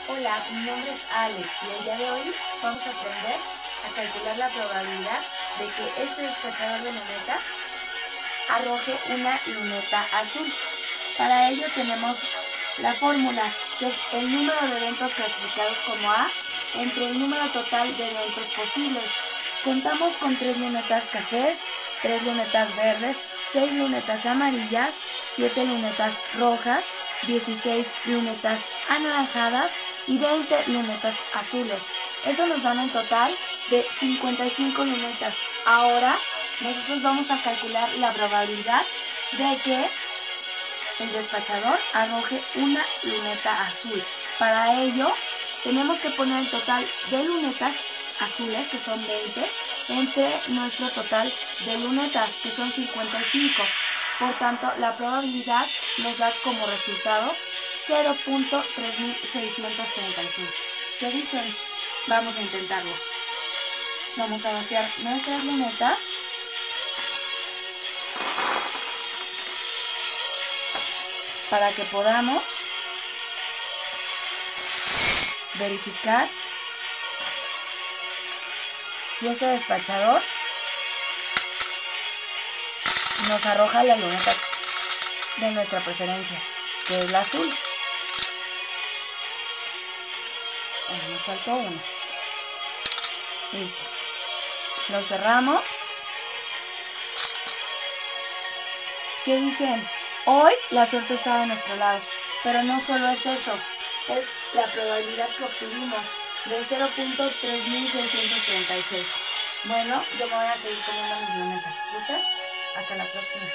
Hola, mi nombre es Ale y el día de hoy vamos a aprender a calcular la probabilidad de que este despachador de lunetas arroje una luneta azul. Para ello tenemos la fórmula, que es el número de eventos clasificados como A entre el número total de eventos posibles. Contamos con 3 lunetas cafés, 3 lunetas verdes, 6 lunetas amarillas, 7 lunetas rojas, 16 lunetas anaranjadas y 20 lunetas azules. Eso nos da un total de 55 lunetas. Ahora nosotros vamos a calcular la probabilidad de que el despachador arroje una luneta azul. Para ello tenemos que poner el total de lunetas azules, que son 20, entre nuestro total de lunetas, que son 55. Por tanto, la probabilidad nos da como resultado 0.3636. ¿Qué dicen? Vamos a intentarlo. Vamos a vaciar nuestras lunetas. Para que podamos verificar si este despachador nos arroja la luneta de nuestra preferencia, que es la azul. Nos faltó una. Listo. Lo cerramos. ¿Qué dicen? Hoy la suerte está de nuestro lado, pero no solo es eso, es la probabilidad que obtuvimos de 0.3636. Bueno, yo me voy a seguir comiendo mis lunetas. ¿Gusta? Hasta la próxima.